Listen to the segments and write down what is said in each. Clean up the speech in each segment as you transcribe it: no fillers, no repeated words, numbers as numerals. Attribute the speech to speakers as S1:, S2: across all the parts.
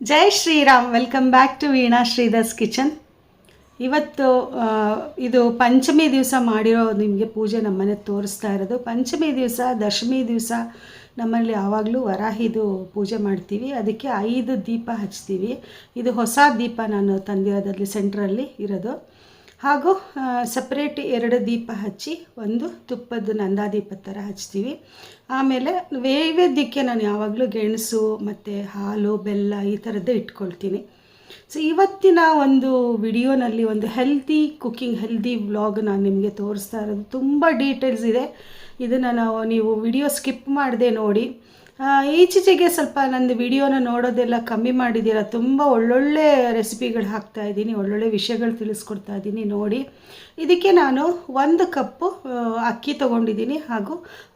S1: Jai Shriram. Welcome back to Veena Shridhar's kitchen. ಇವತ್ತು ಇದು ಪಂಚಮಿ ದಿವಸ ಮಾಡಿರೋ ನಿಮಗೆ ಪೂಜೆ ನಮ್ಮನೆ ತೋರಿಸ್ತಾ ಇರೋದು. ಪಂಚಮಿ ದಿವಸ, ದಶಮಿ ದಿವಸ ನಮ್ಮಲ್ಲಿ ಯಾವಾಗಲೂ ವರಾಹಿದು ಪೂಜೆ ಮಾಡ್ತೀವಿ. ಅದಕ್ಕೆ 5 ದೀಪ ಹಚ್ತೀವಿ. ಇದು ಹೊಸ ದೀಪ ನಾನು ತಂದಿರೋದ್ರಲ್ಲಿ ಸೆಂಟ್ರಲ್ಲಿ ಇರೋದು. ಹಾಗೂ ಸಪ್ರೇಟ್ 2 ದೀಪ ಹಚ್ಚಿ ಒಂದು ತುಪ್ಪದ ನಂದಾದೀಪದ ಥರ ಹಚ್ತೀವಿ. ಆಮೇಲೆ ನೈವೇದ್ಯಕ್ಕೆ ನಾನು ಯಾವಾಗಲೂ ಗೆಣಸು ಮತ್ತು ಹಾಲು, ಬೆಲ್ಲ ಈ ಥರದ್ದೇ ಇಟ್ಕೊಳ್ತೀನಿ. ಸೊ ಇವತ್ತಿನ ಒಂದು ವಿಡಿಯೋನಲ್ಲಿ ಒಂದು ಹೆಲ್ದಿ ಕುಕ್ಕಿಂಗ್, ಹೆಲ್ದಿ ವ್ಲಾಗ್ ನಾನು ನಿಮಗೆ ತೋರಿಸ್ತಾ ಇರೋದು. ತುಂಬ ಡೀಟೇಲ್ಸ್ ಇದೆ. ಇದನ್ನು ನೀವು ವಿಡಿಯೋ ಸ್ಕಿಪ್ ಮಾಡದೆ ನೋಡಿ. ಈಚೆಗೆ ಸ್ವಲ್ಪ ನಂದು ವಿಡಿಯೋನ ನೋಡೋದೆಲ್ಲ ಕಮ್ಮಿ ಮಾಡಿದ್ದೀರ. ತುಂಬ ಒಳ್ಳೊಳ್ಳೆ ರೆಸಿಪಿಗಳು ಹಾಕ್ತಾಯಿದ್ದೀನಿ, ಒಳ್ಳೊಳ್ಳೆ ವಿಷಯಗಳು ತಿಳಿಸ್ಕೊಡ್ತಾ ಇದ್ದೀನಿ ನೋಡಿ. ಇದಕ್ಕೆ ನಾನು 1 ಕಪ್ಪು ಅಕ್ಕಿ ತೊಗೊಂಡಿದ್ದೀನಿ, ಹಾಗೂ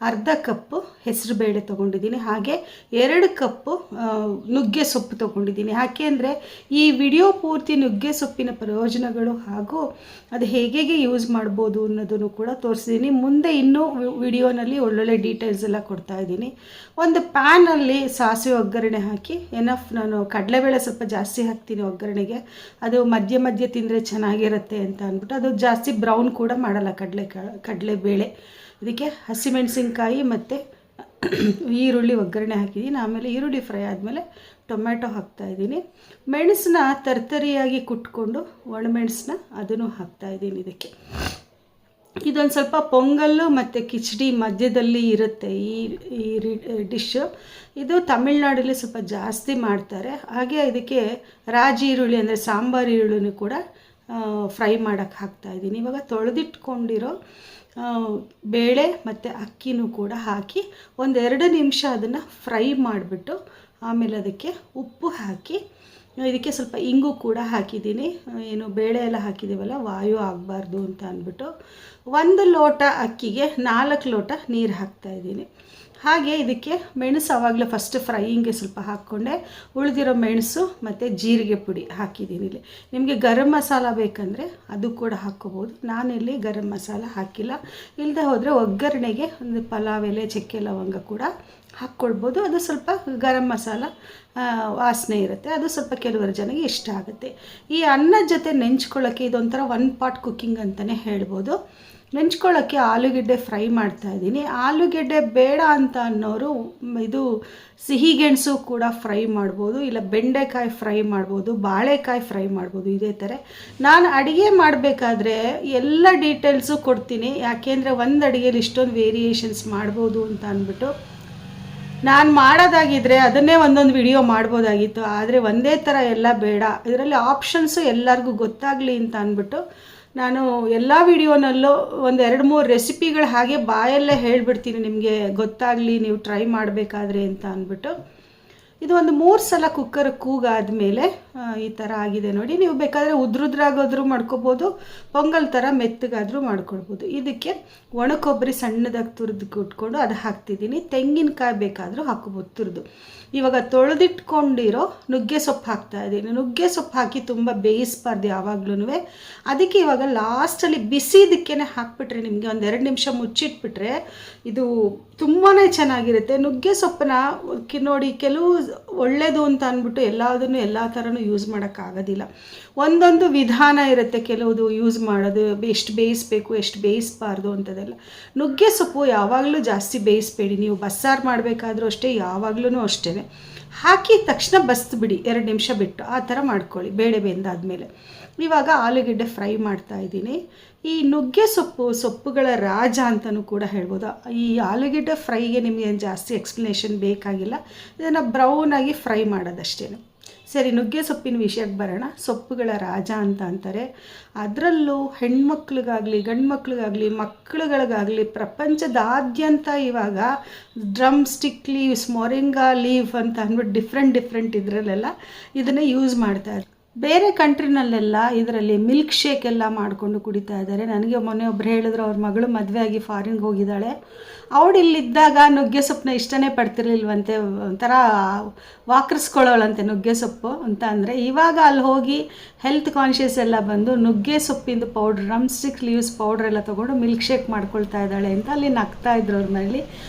S1: ಅರ್ಧ ಕಪ್ಪು ಹೆಸರುಬೇಳೆ ತೊಗೊಂಡಿದ್ದೀನಿ, ಹಾಗೆ 2 ಕಪ್ಪು ನುಗ್ಗೆ ಸೊಪ್ಪು ತೊಗೊಂಡಿದ್ದೀನಿ. ಯಾಕೆಂದರೆ ಈ ವಿಡಿಯೋ ಪೂರ್ತಿ ನುಗ್ಗೆ ಸೊಪ್ಪಿನ ಪ್ರಯೋಜನಗಳು ಹಾಗೂ ಅದು ಹೇಗೆ ಯೂಸ್ ಮಾಡ್ಬೋದು ಅನ್ನೋದನ್ನು ಕೂಡ ತೋರಿಸಿದ್ದೀನಿ. ಮುಂದೆ ಇನ್ನೂ ವಿಡಿಯೋನಲ್ಲಿ ಒಳ್ಳೊಳ್ಳೆ ಡೀಟೇಲ್ಸ್ ಎಲ್ಲ ಕೊಡ್ತಾ ಇದ್ದೀನಿ. ಒಂದು ಪ್ಯಾನಲ್ಲಿ ಸಾಸಿವೆ ಒಗ್ಗರಣೆ ಹಾಕಿ ಎನಫ್, ನಾನು ಕಡಲೆಬೇಳೆ ಸ್ವಲ್ಪ ಜಾಸ್ತಿ ಹಾಕ್ತೀನಿ ಒಗ್ಗರಣೆಗೆ. ಅದು ಮಧ್ಯೆ ಮಧ್ಯೆ ತಿಂದರೆ ಚೆನ್ನಾಗಿರುತ್ತೆ ಅಂತ ಅಂದ್ಬಿಟ್ಟು ಅದು ಜಾಸ್ತಿ ಬ್ರೌನ್ ಕೂಡ ಮಾಡಲ್ಲ ಕಡಲೆಬೇಳೆ. ಇದಕ್ಕೆ ಹಸಿಮೆಣಸಿನ್ಕಾಯಿ ಮತ್ತು ಈರುಳ್ಳಿ ಒಗ್ಗರಣೆ ಹಾಕಿದ್ದೀನಿ. ಆಮೇಲೆ ಈರುಳ್ಳಿ ಫ್ರೈ ಆದಮೇಲೆ ಟೊಮ್ಯಾಟೊ ಹಾಕ್ತಾಯಿದ್ದೀನಿ. ಮೆಣಸನ್ನ ತರ್ತರಿಯಾಗಿ ಕುಟ್ಕೊಂಡು ಒಣಮೆಣಸನ್ನ ಅದನ್ನು ಹಾಕ್ತಾಯಿದ್ದೀನಿ ಇದಕ್ಕೆ. ಇದೊಂದು ಸ್ವಲ್ಪ ಪೊಂಗಲ್ಲು ಮತ್ತು ಕಿಚಡಿ ಮಧ್ಯದಲ್ಲಿ ಇರುತ್ತೆ ಈ ಡಿಶ್ಶು. ಇದು ತಮಿಳ್ನಾಡಲ್ಲಿ ಸ್ವಲ್ಪ ಜಾಸ್ತಿ ಮಾಡ್ತಾರೆ. ಹಾಗೆ ಇದಕ್ಕೆ ರಾಜಿ ಈರುಳ್ಳಿ ಅಂದರೆ ಸಾಂಬಾರು ಈರುಳ್ಳಿನೂ ಕೂಡ ಫ್ರೈ ಮಾಡೋಕ್ಕೆ ಹಾಕ್ತಾಯಿದ್ದೀನಿ. ಇವಾಗ ತೊಳೆದಿಟ್ಕೊಂಡಿರೋ ಬೇಳೆ ಮತ್ತು ಅಕ್ಕಿನೂ ಕೂಡ ಹಾಕಿ 1-2 ನಿಮಿಷ ಅದನ್ನು ಫ್ರೈ ಮಾಡಿಬಿಟ್ಟು ಆಮೇಲೆ ಅದಕ್ಕೆ ಉಪ್ಪು ಹಾಕಿ, ಇದಕ್ಕೆ ಸ್ವಲ್ಪ ಇಂಗು ಕೂಡ ಹಾಕಿದ್ದೀನಿ. ಏನು ಬೇಳೆ ಎಲ್ಲ ಹಾಕಿದ್ದೀವಲ್ಲ, ವಾಯು ಆಗಬಾರ್ದು ಅಂತ ಅಂದ್ಬಿಟ್ಟು 1 ಲೋಟ ಅಕ್ಕಿಗೆ 4 ಲೋಟ ನೀರು ಹಾಕ್ತಾಯಿದ್ದೀನಿ. ಹಾಗೆ ಇದಕ್ಕೆ ಮೆಣಸು ಆವಾಗಲೇ ಫಸ್ಟ್ ಫ್ರೈಯಿಂಗ್ಗೆ ಸ್ವಲ್ಪ ಹಾಕ್ಕೊಂಡೆ. ಉಳಿದಿರೋ ಮೆಣಸು ಮತ್ತು ಜೀರಿಗೆ ಪುಡಿ ಹಾಕಿದ್ದೀನಿ. ಇಲ್ಲಿ ನಿಮಗೆ ಗರಂ ಮಸಾಲ ಬೇಕಂದರೆ ಅದು ಕೂಡ ಹಾಕ್ಕೋಬೋದು. ನಾನಿಲ್ಲಿ ಗರಂ ಮಸಾಲ ಹಾಕಿಲ್ಲ. ಇಲ್ಲದೆ ಹೋದರೆ ಒಗ್ಗರಣೆಗೆ ಒಂದು ಪಲಾವ್ ಎಲೆ, ಚಕ್ಕೆ ಲವಂಗ ಕೂಡ ಹಾಕ್ಕೊಳ್ಬೋದು. ಅದು ಸ್ವಲ್ಪ ಗರಂ ಮಸಾಲ ವಾಸನೆ ಇರುತ್ತೆ. ಅದು ಸ್ವಲ್ಪ ಕೆಲವರ ಜನಕ್ಕೆ ಇಷ್ಟ ಆಗುತ್ತೆ. ಈ ಅನ್ನದ ಜೊತೆ ನೆಂಚ್ಕೊಳ್ಳೋಕ್ಕೆ ಇದೊಂಥರ 1 ಪಾಟ್ ಕುಕ್ಕಿಂಗ್ ಅಂತಲೇ ಹೇಳ್ಬೋದು. ನೆಂಚ್ಕೊಳ್ಳೋಕ್ಕೆ ಆಲೂಗೆಡ್ಡೆ ಫ್ರೈ ಮಾಡ್ತಾಯಿದ್ದೀನಿ. ಆಲೂಗೆಡ್ಡೆ ಬೇಡ ಅಂತ ಅನ್ನೋರು ಇದು ಸಿಹಿ ಗೆಣಸು ಕೂಡ ಫ್ರೈ ಮಾಡ್ಬೋದು, ಇಲ್ಲ ಬೆಂಡೆಕಾಯಿ ಫ್ರೈ ಮಾಡ್ಬೋದು, ಬಾಳೆಕಾಯಿ ಫ್ರೈ ಮಾಡ್ಬೋದು. ಇದೇ ಥರ ನಾನು ಅಡುಗೆ ಮಾಡಬೇಕಾದ್ರೆ ಎಲ್ಲ ಡೀಟೇಲ್ಸು ಕೊಡ್ತೀನಿ. ಯಾಕೆಂದರೆ ಒಂದು ಅಡುಗೆಯಲ್ಲಿ ಇಷ್ಟೊಂದು ವೇರಿಯೇಷನ್ಸ್ ಮಾಡ್ಬೋದು ಅಂತ ಅಂದ್ಬಿಟ್ಟು. ನಾನು ಮಾಡೋದಾಗಿದ್ದರೆ ಅದನ್ನೇ ಒಂದೊಂದು ವಿಡಿಯೋ ಮಾಡ್ಬೋದಾಗಿತ್ತು. ಆದರೆ ಒಂದೇ ಥರ ಎಲ್ಲ ಬೇಡ, ಇದರಲ್ಲಿ ಆಪ್ಷನ್ಸು ಎಲ್ಲರಿಗೂ ಗೊತ್ತಾಗಲಿ ಅಂತ ಅಂದ್ಬಿಟ್ಟು ನಾನು ಎಲ್ಲ ವಿಡಿಯೋನಲ್ಲೂ 1-2-3 ರೆಸಿಪಿಗಳು ಹಾಗೆ ಬಾಯಲ್ಲೇ ಹೇಳಿಬಿಡ್ತೀನಿ, ನಿಮಗೆ ಗೊತ್ತಾಗಲಿ ನೀವು ಟ್ರೈ ಮಾಡಬೇಕಾದ್ರೆ ಅಂತ ಅಂದ್ಬಿಟ್ಟು. ಇದು ಒಂದು 3 ಸಲ ಕುಕ್ಕರ್ ಕೂಗಾದಮೇಲೆ ಈ ಥರ ಆಗಿದೆ ನೋಡಿ. ನೀವು ಬೇಕಾದರೆ ಉದ್ರುದ್ರಾಗೋದ್ರೂ ಮಾಡ್ಕೋಬೋದು, ಪೊಂಗಲ್ ಥರ ಮೆತ್ತಗಾದರೂ ಮಾಡ್ಕೊಳ್ಬೋದು. ಇದಕ್ಕೆ ಒಣ ಕೊಬ್ಬರಿ ಸಣ್ಣದಾಗಿ ತುರಿದು ಕುಟ್ಕೊಂಡು ಅದು ಹಾಕ್ತಿದ್ದೀನಿ. ತೆಂಗಿನಕಾಯಿ ಬೇಕಾದರೂ ಹಾಕೋಬೋದು ತುರಿದು. ಇವಾಗ ತೊಳೆದಿಟ್ಕೊಂಡಿರೋ ನುಗ್ಗೆ ಸೊಪ್ಪು ಹಾಕ್ತಾಯಿದ್ದೀನಿ. ನುಗ್ಗೆ ಸೊಪ್ಪು ಹಾಕಿ ತುಂಬ ಬೇಯಿಸ್ಬಾರ್ದು ಯಾವಾಗ್ಲೂ. ಅದಕ್ಕೆ ಇವಾಗ ಲಾಸ್ಟಲ್ಲಿ ಬಿಸಿದಕ್ಕೇ ಹಾಕ್ಬಿಟ್ರೆ, ನಿಮಗೆ 1-2 ನಿಮಿಷ ಮುಚ್ಚಿಟ್ಬಿಟ್ರೆ ಇದು ತುಂಬಾ ಚೆನ್ನಾಗಿರುತ್ತೆ. ನುಗ್ಗೆ ಸೊಪ್ಪನ್ನ ನೋಡಿ, ಕೆಲವು ಒಳ್ಳೆಯದು ಅಂತ ಅಂದ್ಬಿಟ್ಟು ಎಲ್ಲದನ್ನು ಎಲ್ಲ ಥರನೂ ಯೂಸ್ ಮಾಡೋಕ್ಕಾಗೋದಿಲ್ಲ. ಒಂದೊಂದು ವಿಧಾನ ಇರುತ್ತೆ ಕೆಲವುದು ಯೂಸ್ ಮಾಡೋದು, ಎಷ್ಟು ಬೇಯಿಸಬೇಕು, ಎಷ್ಟು ಬೇಯಿಸಬಾರ್ದು ಅಂತದೆಲ್ಲ. ನುಗ್ಗೆ ಸೊಪ್ಪು ಯಾವಾಗಲೂ ಜಾಸ್ತಿ ಬೇಯಿಸಬೇಡಿ. ನೀವು ಬಸ್ಸಾರು ಮಾಡಬೇಕಾದ್ರೂ ಅಷ್ಟೇ, ಯಾವಾಗಲೂ ಅಷ್ಟೇ ಹಾಕಿದ ತಕ್ಷಣ ಬಸ್ಬಿಡಿ 2 ನಿಮಿಷ ಬಿಟ್ಟು, ಆ ಥರ ಮಾಡ್ಕೊಳ್ಳಿ ಬೇಳೆ ಬೆಂದಾದಮೇಲೆ. ಇವಾಗ ಆಲೂಗೆಡ್ಡೆ ಫ್ರೈ ಮಾಡ್ತಾಯಿದ್ದೀನಿ. ಈ ನುಗ್ಗೆ ಸೊಪ್ಪುಗಳ ರಾಜ ಅಂತಲೂ ಕೂಡ ಹೇಳ್ಬೋದು. ಈ ಆಲೂಗೆಡ್ಡೆ ಫ್ರೈಗೆ ನಿಮಗೆ ಜಾಸ್ತಿ ಎಕ್ಸ್ಪ್ಲನೇಷನ್ ಬೇಕಾಗಿಲ್ಲ. ಇದನ್ನು ಬ್ರೌನಾಗಿ ಫ್ರೈ ಮಾಡೋದಷ್ಟೇ. ಸರಿ, ನುಗ್ಗೆ ಸೊಪ್ಪಿನ ವಿಷಯಕ್ಕೆ ಬರೋಣ. ಸೊಪ್ಪುಗಳ ರಾಜ ಅಂತ ಅಂತಾರೆ. ಅದರಲ್ಲೂ ಹೆಣ್ಮಕ್ಳಿಗಾಗಲಿ ಗಂಡು ಮಕ್ಳಿಗಾಗಲಿ ಮಕ್ಕಳುಗಳಿಗಾಗಲಿ ಪ್ರಪಂಚದಾದ್ಯಂತ ಇವಾಗ drum stick leaves, moringa leave ಅಂತ ಅಂದ್ಬಿಟ್ಟು ಡಿಫ್ರೆಂಟ್ ಇದರಲ್ಲೆಲ್ಲ ಇದನ್ನೇ ಯೂಸ್ ಮಾಡ್ತಾರೆ. ಬೇರೆ ಕಂಟ್ರಿನಲ್ಲೆಲ್ಲ ಇದರಲ್ಲಿ ಮಿಲ್ಕ್ ಶೇಕ್ ಎಲ್ಲ ಮಾಡಿಕೊಂಡು ಕುಡಿತಾ ಇದ್ದಾರೆ. ನನಗೆ ಮೊನ್ನೆ ಒಬ್ಬರು ಹೇಳಿದ್ರು, ಅವ್ರ ಮಗಳು ಮದುವೆ ಆಗಿ ಫಾರಿನ್ಗೆ ಹೋಗಿದ್ದಾಳೆ. ಅವಳು ಇಲ್ಲಿದ್ದಾಗ ನುಗ್ಗೆ ಸೊಪ್ಪನ್ನ ಇಷ್ಟನೇ ಪಡ್ತಿರ್ಲಿಲ್ವಂತೆ, ಒಂಥರ ವಾಕರಿಸ್ಕೊಳ್ಳೋಳಂತೆ ನುಗ್ಗೆ ಸೊಪ್ಪು ಅಂತ. ಅಂದರೆ ಇವಾಗ ಅಲ್ಲಿ ಹೋಗಿ ಹೆಲ್ತ್ ಕಾನ್ಷಿಯಸ್ ಎಲ್ಲ ಬಂದು ನುಗ್ಗೆ ಸೊಪ್ಪಿಂದು powder, drum stick leaves powder ಎಲ್ಲ ತೊಗೊಂಡು ಮಿಲ್ಕ್ ಶೇಕ್ ಮಾಡ್ಕೊಳ್ತಾ ಇದ್ದಾಳೆ ಅಂತ ಅಲ್ಲಿ ನಗ್ತಾ ಇದ್ರು ಅವ್ರ ಮನೇಲಿ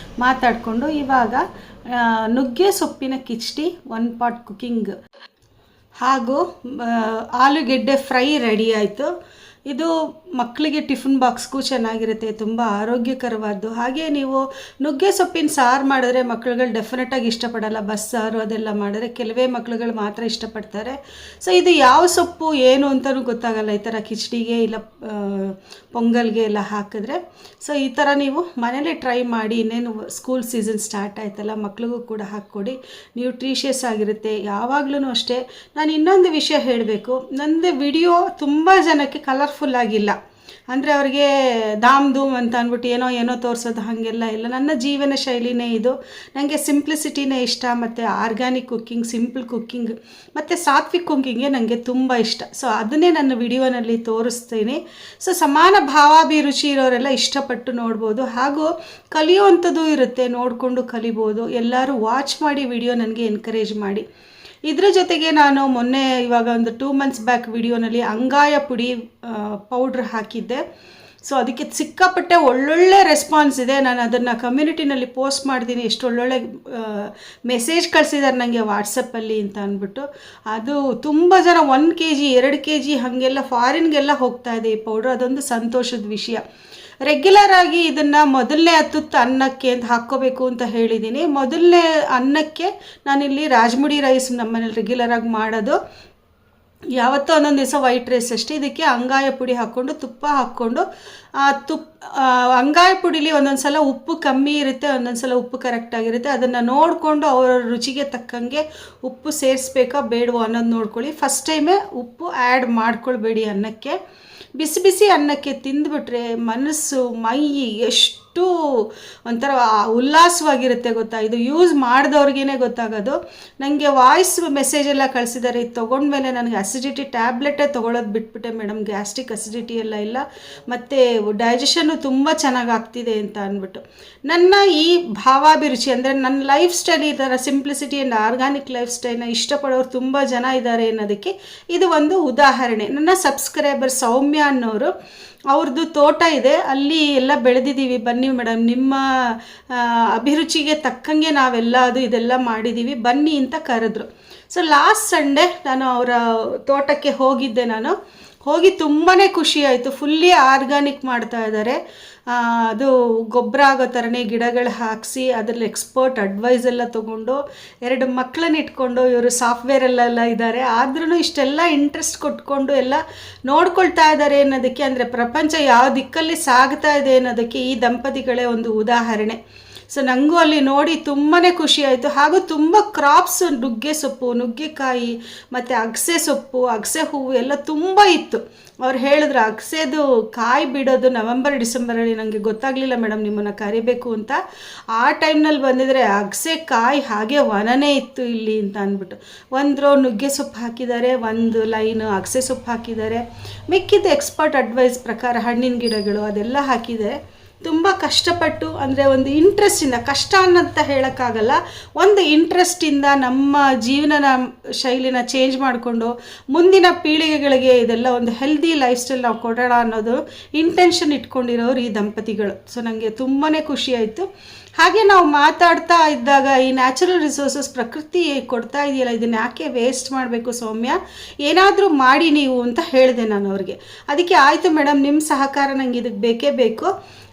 S1: ಮಾತಾಡಿಕೊಂಡು. ಇವಾಗ ನುಗ್ಗೆ ಸೊಪ್ಪಿನ ಕಿಚಡಿ 1 ಪಾಟ್ ಕುಕ್ಕಿಂಗ್ ಹಾಗೂ ಆಲೂಗೆಡ್ಡೆ ಫ್ರೈ ರೆಡಿ ಆಯಿತು. ಇದು ಮಕ್ಕಳಿಗೆ ಟಿಫಿನ್ ಬಾಕ್ಸ್ಗೂ ಚೆನ್ನಾಗಿರುತ್ತೆ, ತುಂಬ ಆರೋಗ್ಯಕರವಾದ್ದು. ಹಾಗೆ ನೀವು ನುಗ್ಗೆ ಸೊಪ್ಪಿನ ಸಾರು ಮಾಡಿದ್ರೆ ಮಕ್ಕಳುಗಳು ಡೆಫಿನೆಟಾಗಿ ಇಷ್ಟಪಡಲ್ಲ. ಬಸ್ಸಾರು ಅದೆಲ್ಲ ಮಾಡಿದ್ರೆ ಕೆಲವೇ ಮಕ್ಕಳುಗಳು ಮಾತ್ರ ಇಷ್ಟಪಡ್ತಾರೆ. ಸೊ ಇದು ಯಾವ ಸೊಪ್ಪು ಏನು ಅಂತಲೂ ಗೊತ್ತಾಗಲ್ಲ, ಈ ಥರ ಕಿಚಡಿಗೆ ಇಲ್ಲ ಪೊಂಗಲ್ಗೆ ಎಲ್ಲ ಹಾಕಿದ್ರೆ. ಸೊ ಈ ಥರ ನೀವು ಮನೇಲಿ ಟ್ರೈ ಮಾಡಿ. ಇನ್ನೇನು ಸ್ಕೂಲ್ ಸೀಸನ್ ಸ್ಟಾರ್ಟ್ ಆಯ್ತಲ್ಲ, ಮಕ್ಳಿಗೂ ಕೂಡ ಹಾಕ್ಕೊಡಿ, ನ್ಯೂಟ್ರಿಷಿಯಸ್ ಆಗಿರುತ್ತೆ. ಯಾವಾಗಲೂ ಅಷ್ಟೇ. ನಾನು ಇನ್ನೊಂದು ವಿಷಯ ಹೇಳಬೇಕು, ನಂದು ವಿಡಿಯೋ ತುಂಬ ಜನಕ್ಕೆ ಕಲರ್ಫುಲ್ ಆಗಿಲ್ಲ, ಅಂದರೆ ಅವ್ರಿಗೆ ಧಾಮ್ ಧೂಮ್ ಅಂತ ಅಂದ್ಬಿಟ್ಟು ಏನೋ ತೋರಿಸೋದು ಹಾಗೆಲ್ಲ ಇಲ್ಲ. ನನ್ನ ಜೀವನ ಶೈಲಿನೇ ಇದು. ನನಗೆ ಸಿಂಪ್ಲಿಸಿಟಿನೇ ಇಷ್ಟ, ಮತ್ತು ಆರ್ಗ್ಯಾನಿಕ್ ಕುಕ್ಕಿಂಗ್, ಸಿಂಪಲ್ ಕುಕ್ಕಿಂಗ್ ಮತ್ತು ಸಾತ್ವಿಕ್ ಕುಕ್ಕಿಂಗೇ ನನಗೆ ತುಂಬ ಇಷ್ಟ. ಸೊ ಅದನ್ನೇ ನನ್ನ ವಿಡಿಯೋನಲ್ಲಿ ತೋರಿಸ್ತೀನಿ. ಸೊ ಸಮಾನ ಭಾವಾಭಿರುಚಿ ಇರೋರೆಲ್ಲ ಇಷ್ಟಪಟ್ಟು ನೋಡ್ಬೋದು, ಹಾಗೂ ಕಲಿಯುವಂಥದ್ದು ಇರುತ್ತೆ, ನೋಡಿಕೊಂಡು ಕಲಿಬೋದು. ಎಲ್ಲರೂ ವಾಚ್ ಮಾಡಿ ವಿಡಿಯೋ ನನಗೆ ಎನ್ಕರೇಜ್ ಮಾಡಿ. ಇದ್ರ ಜೊತೆಗೆ ನಾನು ಮೊನ್ನೆ ಇವಾಗ ಒಂದು 2 months ಬ್ಯಾಕ್ ವಿಡಿಯೋನಲ್ಲಿ ಅಂಗಾಯ ಪುಡಿ ಪೌಡ್ರ್ ಹಾಕಿದ್ದೆ. ಸೊ ಅದಕ್ಕೆ ಸಿಕ್ಕಾಪಟ್ಟೆ ಒಳ್ಳೊಳ್ಳೆ ರೆಸ್ಪಾನ್ಸ್ ಇದೆ. ನಾನು ಅದನ್ನು ಕಮ್ಯುನಿಟಿನಲ್ಲಿ ಪೋಸ್ಟ್ ಮಾಡ್ತೀನಿ, ಎಷ್ಟು ಒಳ್ಳೊಳ್ಳೆ ಮೆಸೇಜ್ ಕಳಿಸಿದ್ದಾರೆ ನನಗೆ ವಾಟ್ಸಪ್ಪಲ್ಲಿ ಅಂತ ಅಂದ್ಬಿಟ್ಟು. ಅದು ತುಂಬ ಜನ 1 kg 2 kg ಹಾಗೆಲ್ಲ ಫಾರಿನ್ಗೆಲ್ಲ ಹೋಗ್ತಾ ಇದೆ ಈ ಪೌಡ್ರ್. ಅದೊಂದು ಸಂತೋಷದ ವಿಷಯ. ರೆಗ್ಯುಲರ್ ಆಗಿ ಇದನ್ನು ಮೊದಲನೇ ತುತ್ತು ಅನ್ನಕ್ಕೆ ಅಂತ ಹಾಕ್ಕೋಬೇಕು ಅಂತ ಹೇಳಿದ್ದೀನಿ. ಮೊದಲನೇ ಅನ್ನಕ್ಕೆ ನಾನಿಲ್ಲಿ ರಾಜ್ಮುಡಿ ರೈಸ್ ನಮ್ಮನೇಲಿ ರೆಗ್ಯುಲರಾಗಿ ಮಾಡೋದು. ಯಾವತ್ತೋ ಒಂದೊಂದು ದಿವಸ ವೈಟ್ ರೈಸ್ ಅಷ್ಟೇ. ಇದಕ್ಕೆ ಅಂಗಾಯ ಪುಡಿ ಹಾಕ್ಕೊಂಡು ತುಪ್ಪ ಹಾಕ್ಕೊಂಡು, ಅಂಗಾಯ ಪುಡಿಲಿ ಒಂದೊಂದು ಸಲ ಉಪ್ಪು ಕಮ್ಮಿ ಇರುತ್ತೆ, ಒಂದೊಂದು ಸಲ ಉಪ್ಪು ಕರೆಕ್ಟಾಗಿರುತ್ತೆ. ಅದನ್ನು ನೋಡಿಕೊಂಡು ಅವರ ರುಚಿಗೆ ತಕ್ಕಂಗೆ ಉಪ್ಪು ಸೇರಿಸ್ಬೇಕಾ ಬೇಡವೋ ಅನ್ನೋದು ನೋಡ್ಕೊಳ್ಳಿ. ಫಸ್ಟ್ ಟೈಮೇ ಉಪ್ಪು ಆ್ಯಡ್ ಮಾಡ್ಕೊಳ್ಬೇಡಿ ಅನ್ನಕ್ಕೆ. ಬಿಸಿ ಬಿಸಿ ಅನ್ನಕ್ಕೆ ತಿಂದುಬಿಟ್ರೆ ಮನಸ್ಸು ಮೈ ಎಷ್ಟು ಒಂಥರ ಉಲ್ಲಾಸವಾಗಿರುತ್ತೆ ಗೊತ್ತಾ. ಇದು ಯೂಸ್ ಮಾಡಿದವ್ರಿಗೇ ಗೊತ್ತಾಗೋದು. ನನಗೆ ವಾಯ್ಸ್ ಮೆಸೇಜೆಲ್ಲ ಕಳಿಸಿದ್ದಾರೆ, ಇದು ತೊಗೊಂಡ್ಮೇಲೆ ನನಗೆ ಅಸಿಡಿಟಿ ಟ್ಯಾಬ್ಲೆಟೇ ತೊಗೊಳೋದು ಬಿಟ್ಬಿಟ್ಟೆ ಮೇಡಮ್, ಗ್ಯಾಸ್ಟ್ರಿಕ್ ಅಸಿಡಿಟಿ ಎಲ್ಲ ಇಲ್ಲ, ಮತ್ತು ಡೈಜೆಷನ್ನು ತುಂಬ ಚೆನ್ನಾಗಿ ಆಗ್ತಿದೆ ಅಂತ ಅಂದ್ಬಿಟ್ಟು. ನನ್ನ ಈ ಭಾವಾಭಿರುಚಿ ಅಂದರೆ ನನ್ನ ಲೈಫ್ ಸ್ಟೈಲ್ ಈ ಥರ ಸಿಂಪ್ಲಿಸಿಟಿ ಆ್ಯಂಡ್ ಆರ್ಗ್ಯಾನಿಕ್ ಲೈಫ್ ಸ್ಟೈಲ್ನ ಇಷ್ಟಪಡೋರು ತುಂಬ ಜನ ಇದ್ದಾರೆ ಅನ್ನೋದಕ್ಕೆ ಇದು ಒಂದು ಉದಾಹರಣೆ. ನನ್ನ ಸಬ್ಸ್ಕ್ರೈಬರ್ ಸೌಮ್ಯ ಅನ್ನೋರು, ಅವ್ರದ್ದು ತೋಟ ಇದೆ, ಅಲ್ಲಿ ಎಲ್ಲ ಬೆಳೆದಿದ್ದೀವಿ, ಬನ್ನಿ ಮೇಡಮ್ ನಿಮ್ಮ ಅಭಿರುಚಿಗೆ ತಕ್ಕಂಗೆ ನಾವೆಲ್ಲ ಇದೆಲ್ಲ ಮಾಡಿದ್ದೀವಿ, ಬನ್ನಿ ಅಂತ ಕರೆದ್ರು. ಸೊ ಲಾಸ್ಟ್ ಸಂಡೇ ನಾನು ಅವರ ತೋಟಕ್ಕೆ ಹೋಗಿದ್ದೆ. ನಾನು ಹೋಗಿ ತುಂಬಾ ಖುಷಿ ಆಯಿತು. ಫುಲ್ಲಿ ಆರ್ಗ್ಯಾನಿಕ್ ಮಾಡ್ತಾ ಇದ್ದಾರೆ. ಅದು ಗೊಬ್ಬರ ಆಗೋ ಥರನೇ ಗಿಡಗಳು ಹಾಕಿಸಿ ಅದರಲ್ಲಿ ಎಕ್ಸ್ಪರ್ಟ್ ಅಡ್ವೈಸ್ ಎಲ್ಲ ತೊಗೊಂಡು 2 ಮಕ್ಕಳನ್ನ ಇಟ್ಕೊಂಡು, ಇವರು ಸಾಫ್ಟ್ವೇರಲ್ಲೆಲ್ಲ ಇದ್ದಾರೆ, ಆದ್ರೂ ಇಷ್ಟೆಲ್ಲ ಇಂಟ್ರೆಸ್ಟ್ ಕೊಟ್ಕೊಂಡು ಎಲ್ಲ ನೋಡ್ಕೊಳ್ತಾ ಇದ್ದಾರೆ ಅನ್ನೋದಕ್ಕೆ, ಅಂದರೆ ಪ್ರಪಂಚ ಯಾವ ದಿಕ್ಕಲ್ಲಿ ಸಾಗ್ತಾ ಇದೆ ಅನ್ನೋದಕ್ಕೆ ಈ ದಂಪತಿಗಳೇ ಒಂದು ಉದಾಹರಣೆ. ಸೊ ನನಗೂ ಅಲ್ಲಿ ನೋಡಿ ತುಂಬಾ ಖುಷಿ ಆಯಿತು. ಹಾಗೂ ತುಂಬ ಕ್ರಾಪ್ಸ್, ನುಗ್ಗೆ ಸೊಪ್ಪು, ನುಗ್ಗೆಕಾಯಿ ಮತ್ತು ಅಗಸೆ ಸೊಪ್ಪು, ಅಗಸೆ ಹೂವು ಎಲ್ಲ ತುಂಬ ಇತ್ತು. ಅವ್ರು ಹೇಳಿದ್ರು ಅಗಸೆದು ಕಾಯಿ ಬಿಡೋದು ನವೆಂಬರ್ ಡಿಸೆಂಬರಲ್ಲಿ, ನನಗೆ ಗೊತ್ತಾಗಲಿಲ್ಲ ಮೇಡಮ್ ನಿಮ್ಮನ್ನು ಕರಿಬೇಕು ಅಂತ. ಆ ಟೈಮ್ನಲ್ಲಿ ಬಂದಿದ್ರೆ ಅಗಸೆ ಕಾಯಿ ಹಾಗೆ ವನನೇ ಇತ್ತು ಇಲ್ಲಿ ಅಂತ ಅಂದ್ಬಿಟ್ಟು. ಒಂದು ರೋ ನುಗ್ಗೆ ಸೊಪ್ಪು ಹಾಕಿದ್ದಾರೆ, ಒಂದು ಲೈನು ಅಗಸೆ ಸೊಪ್ಪು ಹಾಕಿದ್ದಾರೆ, ಮಿಕ್ಕಿದ ಎಕ್ಸ್ಪರ್ಟ್ ಅಡ್ವೈಸ್ ಪ್ರಕಾರ ಹಣ್ಣಿನ ಗಿಡಗಳು ಅದೆಲ್ಲ ಹಾಕಿದ್ದಾರೆ. ತುಂಬ ಕಷ್ಟಪಟ್ಟು, ಅಂದರೆ ಒಂದು ಇಂಟ್ರೆಸ್ಟಿಂದ, ಕಷ್ಟ ಅನ್ನಂತ ಹೇಳೋಕ್ಕಾಗಲ್ಲ, ಒಂದು ಇಂಟ್ರೆಸ್ಟಿಂದ ನಮ್ಮ ಜೀವನನ ಶೈಲಿನ ಚೇಂಜ್ ಮಾಡಿಕೊಂಡು ಮುಂದಿನ ಪೀಳಿಗೆಗಳಿಗೆ ಇದೆಲ್ಲ ಒಂದು ಹೆಲ್ದಿ ಲೈಫ್ ಸ್ಟೈಲ್ ನಾವು ಕೊಡೋಣ ಅನ್ನೋದು ಇಂಟೆನ್ಷನ್ ಇಟ್ಕೊಂಡಿರೋರು ಈ ದಂಪತಿಗಳು. ಸೊ ನನಗೆ ತುಂಬಾ ಖುಷಿ ಆಯಿತು. ಹಾಗೆ ನಾವು ಮಾತಾಡ್ತಾ ಇದ್ದಾಗ ಈ ನ್ಯಾಚುರಲ್ ರಿಸೋರ್ಸಸ್ ಪ್ರಕೃತಿ ಕೊಡ್ತಾ ಇದೆಯಲ್ಲ, ಇದನ್ನು ಯಾಕೆ ವೇಸ್ಟ್ ಮಾಡಬೇಕು ಸೌಮ್ಯ, ಏನಾದರೂ ಮಾಡಿ ನೀವು ಅಂತ ಹೇಳಿದೆ ನಾನು ಅವ್ರಿಗೆ. ಅದಕ್ಕೆ ಆಯಿತು ಮೇಡಮ್, ನಿಮ್ಮ ಸಹಕಾರ ನನಗೆ ಇದಕ್ಕೆ ಬೇಕೇ ಬೇಕು,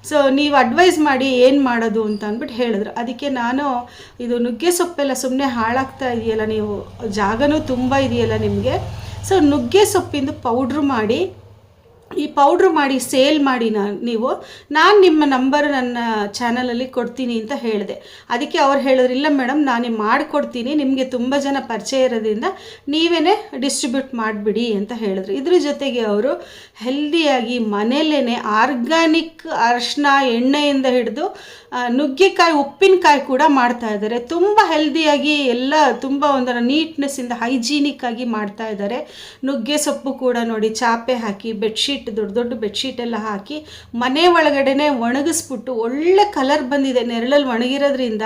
S1: ಸೊ ನೀವು ಅಡ್ವೈಸ್ ಮಾಡಿ ಏನು ಮಾಡೋದು ಅಂತ ಅಂದ್ಬಿಟ್ಟು ಹೇಳಿದ್ರು. ಅದಕ್ಕೆ ನಾನು ಇದು ನುಗ್ಗೆ ಸೊಪ್ಪೆಲ್ಲ ಸುಮ್ಮನೆ ಹಾಳಾಗ್ತಾ ಇದೆಯಲ್ಲ, ನೀವು ಜಾಗನೂ ತುಂಬ ಇದೆಯಲ್ಲ ನಿಮಗೆ, ಸೊ ನುಗ್ಗೆ ಸೊಪ್ಪಿಂದು ಪೌಡ್ರು ಮಾಡಿ, ಈ ಪೌಡ್ರ್ ಮಾಡಿ ಸೇಲ್ ಮಾಡಿ ನಾನು ನಿಮ್ಮ ನಂಬರ್ ನನ್ನ ಚಾನಲಲ್ಲಿ ಕೊಡ್ತೀನಿ ಅಂತ ಹೇಳಿದೆ. ಅದಕ್ಕೆ ಅವ್ರು ಹೇಳಿದ್ರು, ಇಲ್ಲ ಮೇಡಮ್ ನಾನೇ ಮಾಡಿಕೊಡ್ತೀನಿ, ನಿಮಗೆ ತುಂಬ ಜನ ಪರಿಚಯ ಇರೋದ್ರಿಂದ ನೀವೇ ಡಿಸ್ಟ್ರಿಬ್ಯೂಟ್ ಮಾಡಿಬಿಡಿ ಅಂತ ಹೇಳಿದ್ರು. ಇದ್ರ ಜೊತೆಗೆ ಅವರು ಹೆಲ್ದಿಯಾಗಿ ಮನೆಯಲ್ಲೇ ಆರ್ಗ್ಯಾನಿಕ್ ಅರಿಶಿನ ಎಣ್ಣೆಯಿಂದ ಹಿಡಿದು ನುಗ್ಗೆಕಾಯಿ ಉಪ್ಪಿನಕಾಯಿ ಕೂಡ ಮಾಡ್ತಾ ಇದ್ದಾರೆ. ತುಂಬ ಹೆಲ್ದಿಯಾಗಿ ಎಲ್ಲ ತುಂಬ ಒಂಥರ ನೀಟ್ನೆಸ್ಸಿಂದ ಹೈಜೀನಿಕ್ ಆಗಿ ಮಾಡ್ತಾ ಇದ್ದಾರೆ. ನುಗ್ಗೆ ಸೊಪ್ಪು ಕೂಡ ನೋಡಿ ಚಾಪೆ ಹಾಕಿ ಬೆಡ್ಶೀಟ್, ದೊಡ್ಡ ದೊಡ್ಡ ಬೆಡ್ಶೀಟ್ ಎಲ್ಲ ಹಾಕಿ ಮನೆ ಒಳಗಡೆನೆ ಒಣಗಿಸ್ಬಿಟ್ಟು ಒಳ್ಳೆ ಕಲರ್ ಬಂದಿದೆ. ನೆರಳಲ್ಲಿ ಒಣಗಿರೋದ್ರಿಂದ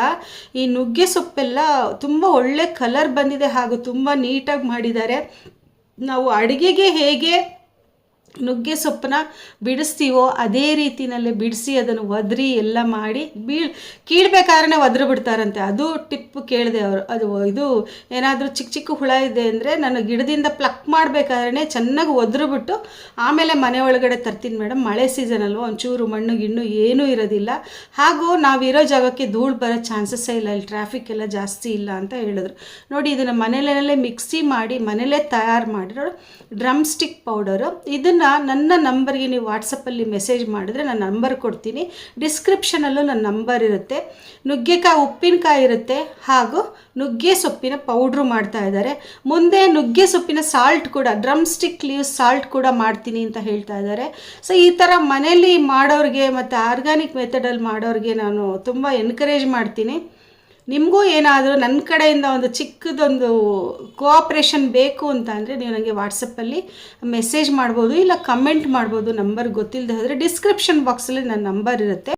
S1: ಈ ನುಗ್ಗೆ ಸೊಪ್ಪೆಲ್ಲ ತುಂಬ ಒಳ್ಳೆ ಕಲರ್ ಬಂದಿದೆ, ಹಾಗೂ ತುಂಬ ನೀಟಾಗಿ ಮಾಡಿದ್ದಾರೆ. ನಾವು ಅಡುಗೆಗೆ ಹೇಗೆ ನುಗ್ಗೆ ಸೊಪ್ಪನ್ನ ಬಿಡಿಸ್ತೀವೋ ಅದೇ ರೀತಿಯಲ್ಲೇ ಬಿಡಿಸಿ ಅದನ್ನು ಒದರಿ ಎಲ್ಲ ಮಾಡಿ ಕೀಳ್ಬೇಕಾದ್ರೆ ಒದ್ರು ಬಿಡ್ತಾರಂತೆ. ಅದು ಟಿಪ್ ಕೇಳಿದೆ ಅವರು. ಅದು ಇದು ಏನಾದರೂ ಚಿಕ್ಕ ಚಿಕ್ಕ ಹುಳ ಇದೆ ಅಂದರೆ ನಾನು ಗಿಡದಿಂದ ಪ್ಲಕ್ ಮಾಡಬೇಕಾದ್ರೆ ಚೆನ್ನಾಗಿ ಒದ್ರು ಬಿಟ್ಟು ಆಮೇಲೆ ಮನೆ ಒಳಗಡೆ ತರ್ತೀನಿ ಮೇಡಮ್. ಮಳೆ ಸೀಸನ್ ಅಲ್ವ, ಒಂಚೂರು ಮಣ್ಣು ಗಿಣ್ಣು ಏನೂ ಇರೋದಿಲ್ಲ, ಹಾಗೂ ನಾವಿರೋ ಜಾಗಕ್ಕೆ ಧೂಳು ಬರೋ ಚಾನ್ಸಸ್ಸೇ ಇಲ್ಲ, ಇಲ್ಲಿ ಟ್ರಾಫಿಕ್ ಎಲ್ಲ ಜಾಸ್ತಿ ಇಲ್ಲ ಅಂತ ಹೇಳಿದ್ರು. ನೋಡಿ, ಇದನ್ನು ಮನೆಯಲ್ಲೇ ಮಿಕ್ಸಿ ಮಾಡಿ ಮನೇಲೇ ತಯಾರು ಮಾಡಿರೋ ಡ್ರಮ್ ಸ್ಟಿಕ್ ಪೌಡರು. ಇದನ್ನು ನನ್ನ ನಂಬರ್ಗೆ ನೀವು ವಾಟ್ಸಪ್ಪಲ್ಲಿ ಮೆಸೇಜ್ ಮಾಡಿದ್ರೆ ನಾನು ನಂಬರ್ ಕೊಡ್ತೀನಿ. ಡಿಸ್ಕ್ರಿಪ್ಷನಲ್ಲೂ ನನ್ನ ನಂಬರ್ ಇರುತ್ತೆ. ನುಗ್ಗೆಕಾಯಿ ಉಪ್ಪಿನಕಾಯಿ ಇರುತ್ತೆ, ಹಾಗೂ ನುಗ್ಗೆ ಸೊಪ್ಪಿನ ಪೌಡ್ರು ಮಾಡ್ತಾ ಇದ್ದಾರೆ. ಮುಂದೆ ನುಗ್ಗೆ ಸೊಪ್ಪಿನ ಸಾಲ್ಟ್ ಕೂಡ, ಡ್ರಮ್ ಸ್ಟಿಕ್ ಲೀವ್ಸ್ ಸಾಲ್ಟ್ ಕೂಡ ಮಾಡ್ತೀನಿ ಅಂತ ಹೇಳ್ತಾ ಇದ್ದಾರೆ. ಸೊ ಈ ಥರ ಮನೇಲಿ ಮಾಡೋರಿಗೆ ಮತ್ತು ಆರ್ಗ್ಯಾನಿಕ್ ಮೆಥಡಲ್ಲಿ ಮಾಡೋರಿಗೆ ನಾನು ತುಂಬ ಎನ್ಕರೇಜ್ ಮಾಡ್ತೀನಿ. ನಿಮಗೂ ಏನಾದರೂ ನನ್ನ ಕಡೆಯಿಂದ ಒಂದು ಚಿಕ್ಕದೊಂದು ಕೋಆಪ್ರೇಷನ್ ಬೇಕು ಅಂತ ಅಂದರೆ ನೀವು ನನಗೆ ವಾಟ್ಸಪ್ಪಲ್ಲಿ ಮೆಸೇಜ್ ಮಾಡ್ಬೋದು, ಇಲ್ಲ ಕಮೆಂಟ್ ಮಾಡ್ಬೋದು. ನಂಬರ್ ಗೊತ್ತಿಲ್ಲದೆ ಹೋದರೆ ಡಿಸ್ಕ್ರಿಪ್ಷನ್ ಬಾಕ್ಸಲ್ಲಿ ನನ್ನ ನಂಬರ್ ಇರುತ್ತೆ.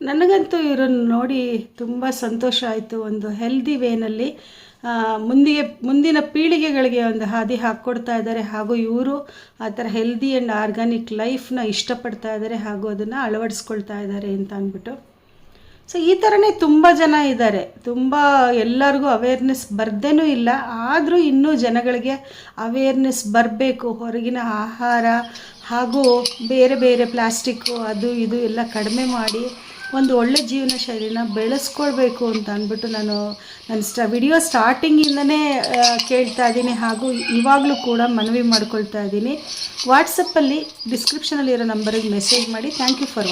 S1: ನನಗಂತೂ ಇವರನ್ನು ನೋಡಿ ತುಂಬ ಸಂತೋಷ ಆಯಿತು. ಒಂದು ಹೆಲ್ದಿ ವೇನಲ್ಲಿ ಮುಂದಿನ ಪೀಳಿಗೆಗಳಿಗೆ ಒಂದು ಹಾದಿ ಹಾಕ್ಕೊಡ್ತಾ ಇದ್ದಾರೆ, ಹಾಗೂ ಇವರು ಆ ಥರ ಹೆಲ್ದಿ ಆ್ಯಂಡ್ ಆರ್ಗ್ಯಾನಿಕ್ ಲೈಫ್ನ ಇಷ್ಟಪಡ್ತಾ ಇದ್ದಾರೆ, ಹಾಗೂ ಅದನ್ನು ಅಳವಡಿಸ್ಕೊಳ್ತಾ ಇದ್ದಾರೆ ಅಂತ ಅಂದ್ಬಿಟ್ಟು. ಸೊ ಈ ಥರನೇ ತುಂಬ ಜನ ಇದ್ದಾರೆ. ತುಂಬ ಎಲ್ಲರಿಗೂ ಅವೇರ್ನೆಸ್ ಬರ್ದೇನೂ ಇಲ್ಲ, ಆದರೂ ಇನ್ನೂ ಜನಗಳಿಗೆ ಅವೇರ್ನೆಸ್ ಬರಬೇಕು. ಹೊರಗಿನ ಆಹಾರ ಹಾಗೂ ಬೇರೆ ಬೇರೆ ಪ್ಲಾಸ್ಟಿಕ್ಕು ಅದು ಇದು ಎಲ್ಲ ಕಡಿಮೆ ಮಾಡಿ ಒಂದು ಒಳ್ಳೆ ಜೀವನ ಶೈಲಿನ ಬೆಳೆಸ್ಕೊಳ್ಬೇಕು ಅಂತ ಅಂದ್ಬಿಟ್ಟು ನಾನು ನನ್ನ ವಿಡಿಯೋ ಸ್ಟಾರ್ಟಿಂಗಿಂದನೇ ಕೇಳ್ತಾ ಇದ್ದೀನಿ, ಹಾಗೂ ಇವಾಗಲೂ ಕೂಡ ಮನವಿ ಮಾಡ್ಕೊಳ್ತಾ ಇದ್ದೀನಿ. ವಾಟ್ಸಪ್ಪಲ್ಲಿ ಡಿಸ್ಕ್ರಿಪ್ಷನಲ್ಲಿರೋ ನಂಬರಿಗೆ ಮೆಸೇಜ್ ಮಾಡಿ. Thank you for